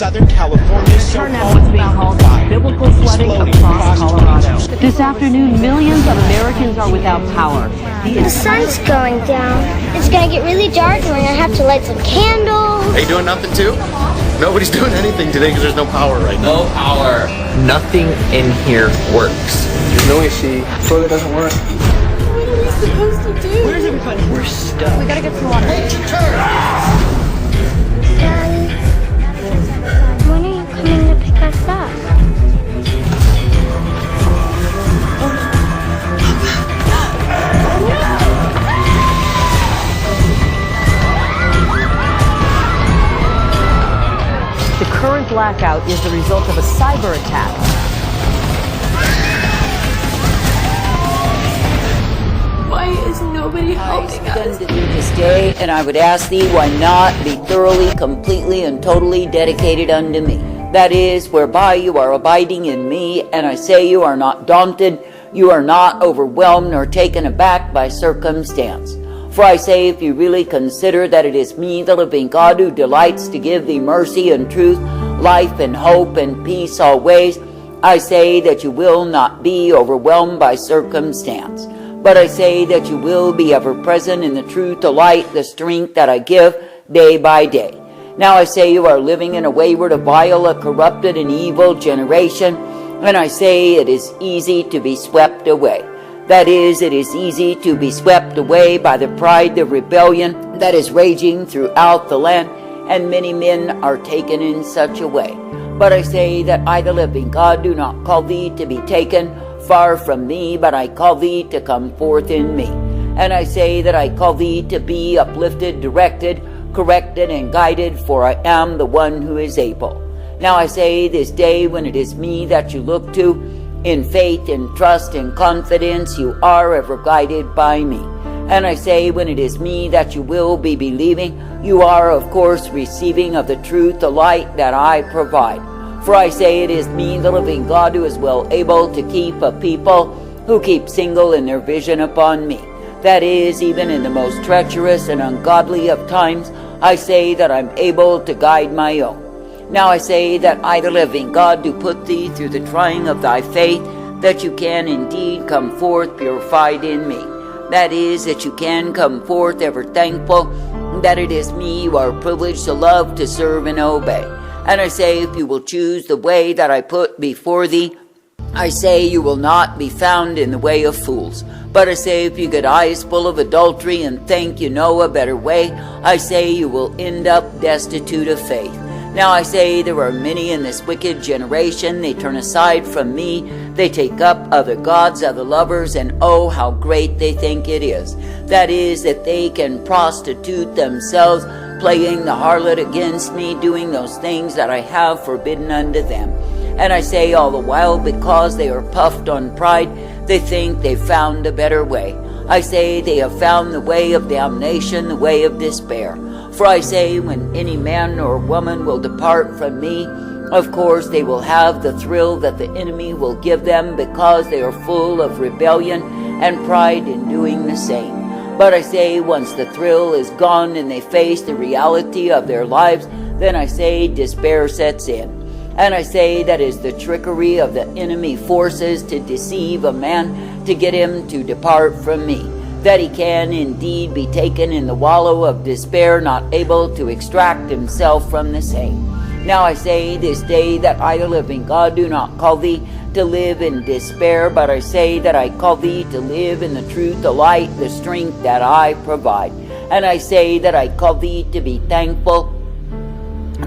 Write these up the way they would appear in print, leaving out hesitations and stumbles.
Southern California's Now what's being called biblical flooding across Colorado. This afternoon, millions of Americans are without power. The sun's going down. It's going to get really dark and we're going to have to light some candles. Are you doing nothing too? Nobody's doing anything today because there's no power right now. No power. Nothing in here works. There's no AC. Toilet doesn't work. What are we supposed to do? Where's everybody? We're stuck. We gotta get some water. Daddy, when are you coming to pick us up? The current blackout is the result of a cyber attack. Why is nobody helping us? To thee this day, and I would ask thee, why not be thoroughly, completely, and totally dedicated unto me? That is, whereby you are abiding in me, and I say you are not daunted, you are not overwhelmed nor taken aback by circumstance. For I say, if you really consider that it is me, the living God, who delights to give thee mercy and truth, life and hope and peace always, I say that you will not be overwhelmed by circumstance. But I say that you will be ever present in the truth, the light, the strength that I give day by day. Now I say you are living in a wayward, a vile, a corrupted, and evil generation, and I say it is easy to be swept away. That is, it is easy to be swept away by the pride, the rebellion that is raging throughout the land, and many men are taken in such a way. But I say that I, the living God, do not call thee to be taken far from me, but I call thee to come forth in me. And I say that I call thee to be uplifted, directed, corrected, and guided, for I am the one who is able. Now I say this day, when it is me that you look to, in faith, in trust, in confidence, you are ever guided by me. And I say, when it is me that you will be believing, you are of course receiving of the truth, the light that I provide. For I say it is me, the living God, who is well able to keep a people who keep single in their vision upon me. That is, even in the most treacherous and ungodly of times, I say that I'm able to guide my own. Now I say that I, the living God, do put thee through the trying of thy faith, that you can indeed come forth purified in me. That is, that you can come forth ever thankful that it is me you are privileged to love, to serve, and obey. And I say, if you will choose the way that I put before thee, I say you will not be found in the way of fools. But I say, if you get eyes full of adultery and think you know a better way, I say you will end up destitute of faith. Now I say there are many in this wicked generation, they turn aside from me, they take up other gods, other lovers, and oh, how great they think it is. That is, that they can prostitute themselves, playing the harlot against me, doing those things that I have forbidden unto them. And I say all the while, because they are puffed on pride, they think they've found a better way. I say they have found the way of damnation, the way of despair. For I say, when any man or woman will depart from me, of course they will have the thrill that the enemy will give them, because they are full of rebellion and pride in doing the same. But I say, once the thrill is gone and they face the reality of their lives, then I say despair sets in. And I say that is the trickery of the enemy forces to deceive a man, to get him to depart from me, that he can indeed be taken in the wallow of despair, not able to extract himself from the same. Now I say this day that I, the living God, do not call thee to live in despair, but I say that I call thee to live in the truth, the light, the strength that I provide. And I say that I call thee to be thankful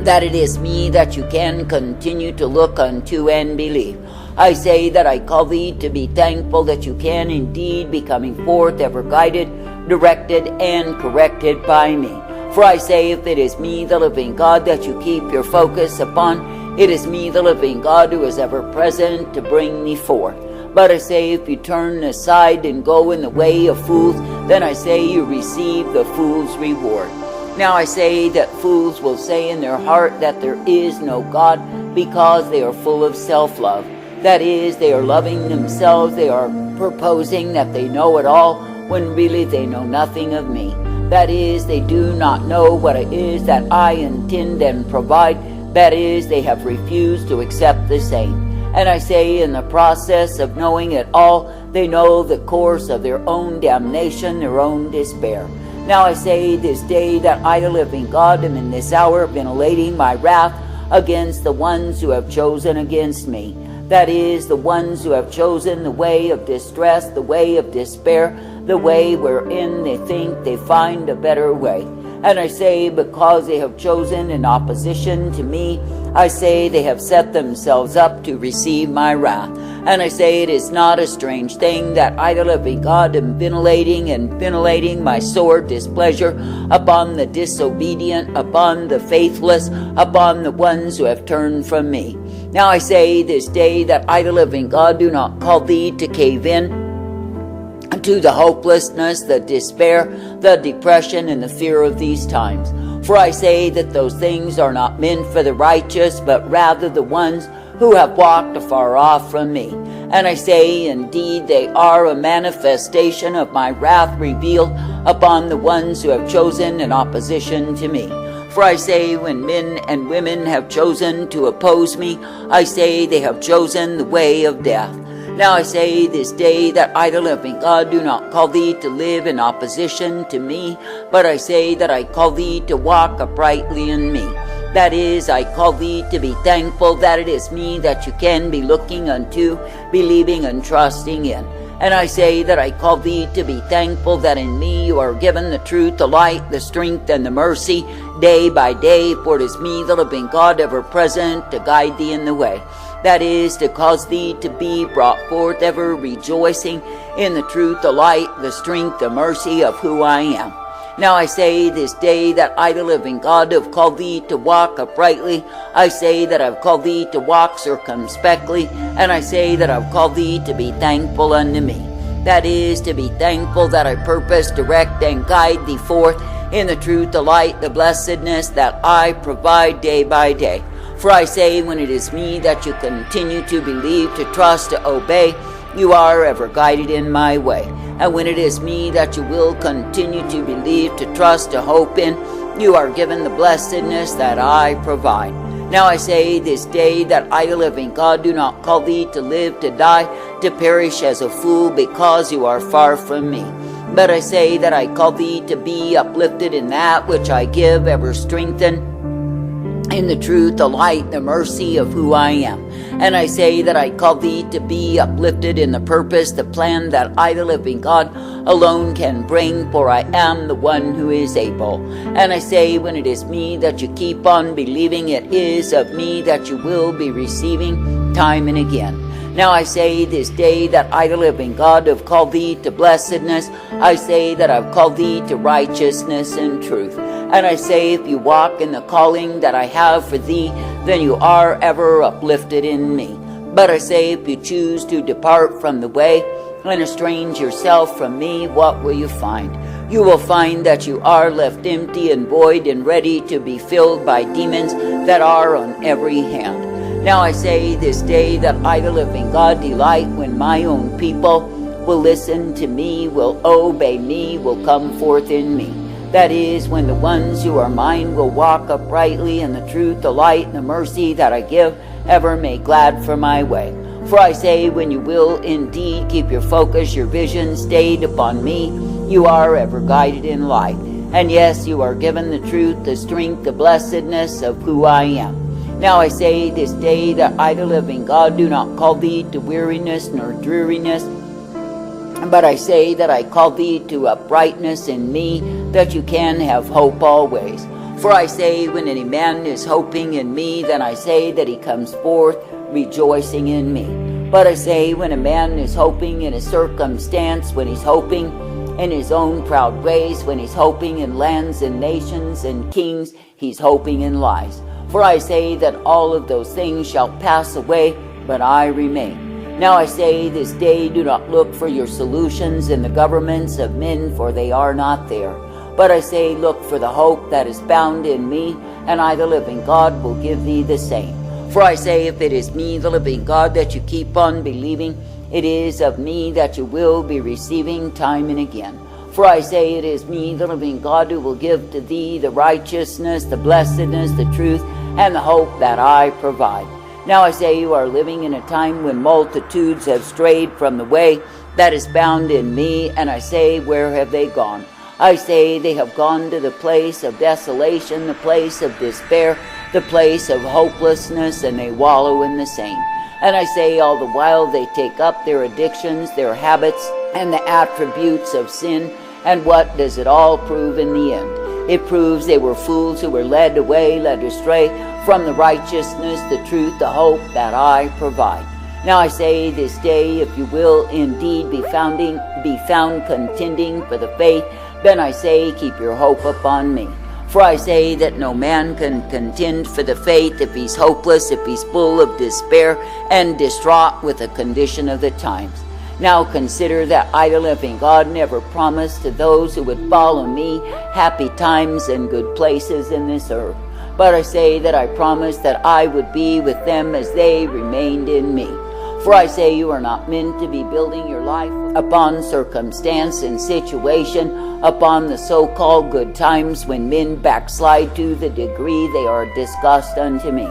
that it is me that you can continue to look unto and believe. I say that I call thee to be thankful that you can indeed be coming forth ever guided, directed, and corrected by me. For I say, if it is me, the living God, that you keep your focus upon, it is me, the living God, who is ever present to bring thee forth. But I say, if you turn aside and go in the way of fools, then I say you receive the fool's reward. Now I say that fools will say in their heart that there is no God, because they are full of self-love. That is, they are loving themselves, they are proposing that they know it all, when really they know nothing of me. That is, they do not know what it is that I intend and provide. That is, they have refused to accept the same. And I say, in the process of knowing it all, they know the course of their own damnation, their own despair. Now I say this day that I, the living God, am in this hour ventilating my wrath against the ones who have chosen against me. That is, the ones who have chosen the way of distress, the way of despair, the way wherein they think they find a better way. And I say, because they have chosen in opposition to me, I say they have set themselves up to receive my wrath. And I say it is not a strange thing that I, the living God, am ventilating my sore displeasure upon the disobedient, upon the faithless, upon the ones who have turned from me. Now I say this day that I, the living God, do not call thee to cave in to the hopelessness, the despair, the depression, and the fear of these times. For I say that those things are not meant for the righteous, but rather the ones who have walked afar off from me. And I say, indeed, they are a manifestation of my wrath revealed upon the ones who have chosen in opposition to me. For I say, when men and women have chosen to oppose me, I say they have chosen the way of death. Now I say this day that I, the living God, do not call thee to live in opposition to me, but I say that I call thee to walk uprightly in me. That is, I call thee to be thankful that it is me that you can be looking unto, believing and trusting in. And I say that I call thee to be thankful that in me you are given the truth, the light, the strength, and the mercy day by day, for it is me, the living God, ever present to guide thee in the way. That is, to cause thee to be brought forth ever rejoicing in the truth, the light, the strength, the mercy of who I am. Now I say this day that I, the living God, have called thee to walk uprightly. I say that I've called thee to walk circumspectly, and I say that I've called thee to be thankful unto me. That is, to be thankful that I purpose, direct, and guide thee forth in the truth, the light, the blessedness that I provide day by day. For I say, when it is me that you continue to believe, to trust, to obey, you are ever guided in my way. And when it is me that you will continue to believe, to trust, to hope in, you are given the blessedness that I provide. Now I say this day that I, the living God, do not call thee to live, to die, to perish as a fool, because you are far from me. But I say that I call thee to be uplifted in that which I give, ever strengthened in the truth, the light, the mercy of who I am. And I say that I call thee to be uplifted in the purpose, the plan that I, the living God, alone can bring, for I am the one who is able. And I say, when it is me that you keep on believing, it is of me that you will be receiving time and again. Now I say this day that I, the living God, have called thee to blessedness. I say that I've called thee to righteousness and truth. And I say, if you walk in the calling that I have for thee, then you are ever uplifted in me. But I say, if you choose to depart from the way and estrange yourself from me, what will you find? You will find that you are left empty and void and ready to be filled by demons that are on every hand. Now I say this day that I, the living God, delight when my own people will listen to me, will obey me, will come forth in me. That is, when the ones who are mine will walk uprightly in the truth, the light, and the mercy that I give, ever make glad for my way. For I say, when you will indeed keep your focus, your vision stayed upon me, you are ever guided in light. And yes, you are given the truth, the strength, the blessedness of who I am. Now I say this day that I, the living God, do not call thee to weariness nor dreariness, but I say that I call thee to uprightness in me, that you can have hope always. For I say, when any man is hoping in me, then I say that he comes forth rejoicing in me. But I say, when a man is hoping in a circumstance, when he's hoping in his own proud ways, when he's hoping in lands and nations and kings, he's hoping in lies. For I say that all of those things shall pass away, but I remain. Now I say this day, do not look for your solutions in the governments of men, for they are not there. But I say, look for the hope that is found in me, and I, the living God, will give thee the same. For I say, if it is me, the living God, that you keep on believing, it is of me that you will be receiving time and again. For I say, it is me, the living God, who will give to thee the righteousness, the blessedness, the truth, and the hope that I provide. Now I say you are living in a time when multitudes have strayed from the way that is found in me, and I say, where have they gone? I say they have gone to the place of desolation, the place of despair, the place of hopelessness, and they wallow in the same. And I say all the while they take up their addictions, their habits, and the attributes of sin. And what does it all prove in the end? It proves they were fools who were led away, led astray from the righteousness, the truth, the hope that I provide. Now I say this day, if you will indeed be found contending for the faith, then I say keep your hope upon me. For I say that no man can contend for the faith if he's hopeless, if he's full of despair and distraught with the condition of the times. Now consider that I, the living God, never promised to those who would follow me happy times and good places in this earth. But I say that I promised that I would be with them as they remained in me. For I say you are not meant to be building your life upon circumstance and situation, upon the so-called good times when men backslide to the degree they are disgust unto me.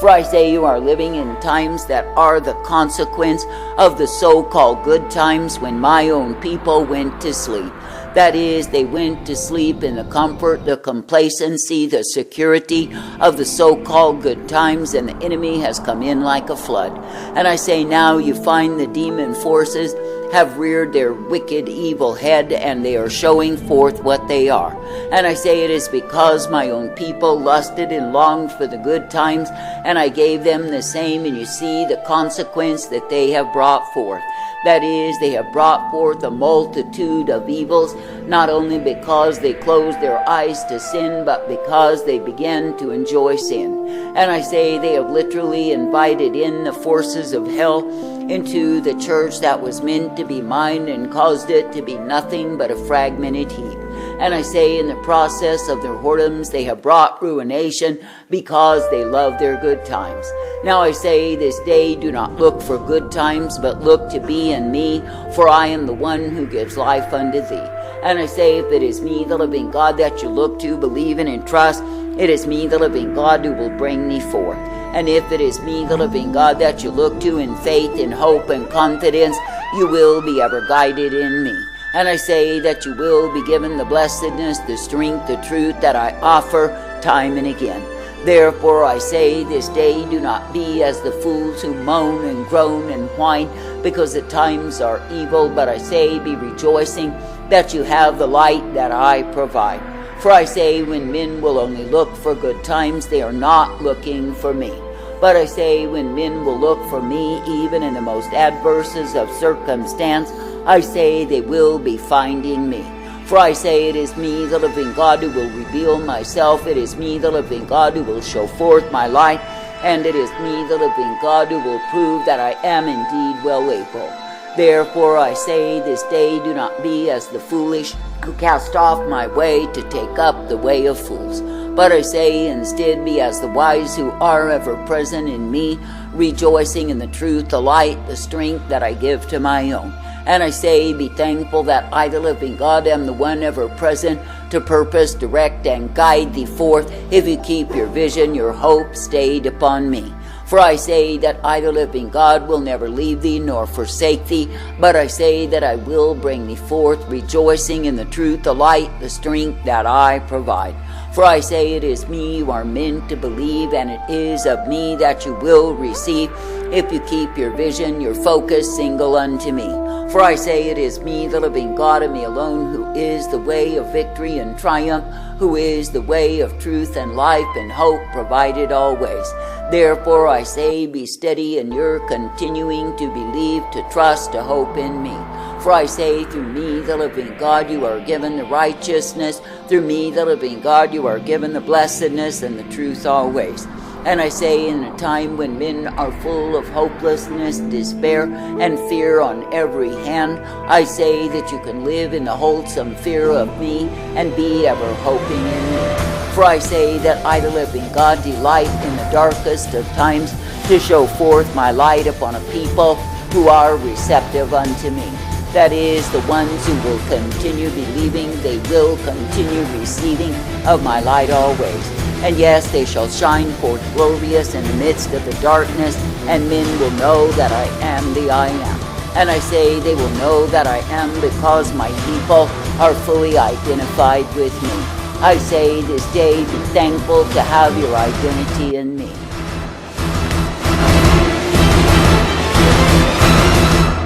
For I say you are living in times that are the consequence of the so-called good times when my own people went to sleep. That is, they went to sleep in the comfort, the complacency, the security of the so-called good times, and the enemy has come in like a flood. And I say now you find the demon forces have reared their wicked evil head, and they are showing forth what they are. And I say it is because my own people lusted and longed for the good times, and I gave them the same, and you see the consequence that they have brought forth. That is, they have brought forth a multitude of evils, not only because they closed their eyes to sin, but because they began to enjoy sin. And I say they have literally invited in the forces of hell into the church that was meant to be mine, and caused it to be nothing but a fragmented heap. And I say in the process of their whoredoms they have brought ruination because they love their good times. Now I say this day, do not look for good times, but look to be in me, for I am the one who gives life unto thee. And I say, if it is me, the living God, that you look to, believe in, and trust, it is me, the living God, who will bring thee forth. And if it is me, the living God, that you look to in faith, in hope, and confidence, you will be ever guided in me. And I say that you will be given the blessedness, the strength, the truth that I offer time and again. Therefore I say this day, do not be as the fools who moan and groan and whine because the times are evil, but I say be rejoicing that you have the light that I provide. For I say when men will only look for good times, they are not looking for me. But I say when men will look for me even in the most adverses of circumstance, I say they will be finding me. For I say it is me, the living God, who will reveal myself. It is me, the living God, who will show forth my light. And it is me, the living God, who will prove that I am indeed well able. Therefore I say this day, do not be as the foolish who cast off my way to take up the way of fools. But I say instead, be as the wise who are ever present in me, rejoicing in the truth, the light, the strength that I give to my own. And I say, be thankful that I, the living God, am the one ever present to purpose, direct, and guide thee forth, if you keep your vision, your hope stayed upon me. For I say that I, the living God, will never leave thee nor forsake thee, but I say that I will bring thee forth, rejoicing in the truth, the light, the strength that I provide. For I say it is me you are meant to believe, and it is of me that you will receive, if you keep your vision, your focus single unto me. For I say it is me, the living God, and me alone, who is the way of victory and triumph, who is the way of truth and life and hope provided always. Therefore I say, be steady in your continuing to believe, to trust, to hope in me. For I say, through me, the living God, you are given the righteousness. Through me, the living God, you are given the blessedness and the truth always. And I say, in a time when men are full of hopelessness, despair, and fear on every hand, I say that you can live in the wholesome fear of me and be ever hoping in me. For I say that I, the living God, delight in the darkest of times to show forth my light upon a people who are receptive unto me. That is, the ones who will continue believing, they will continue receiving of my light always. And yes, they shall shine forth glorious in the midst of the darkness, and men will know that I am the I am. And I say they will know that I am because my people are fully identified with me. I say this day, be thankful to have your identity in me.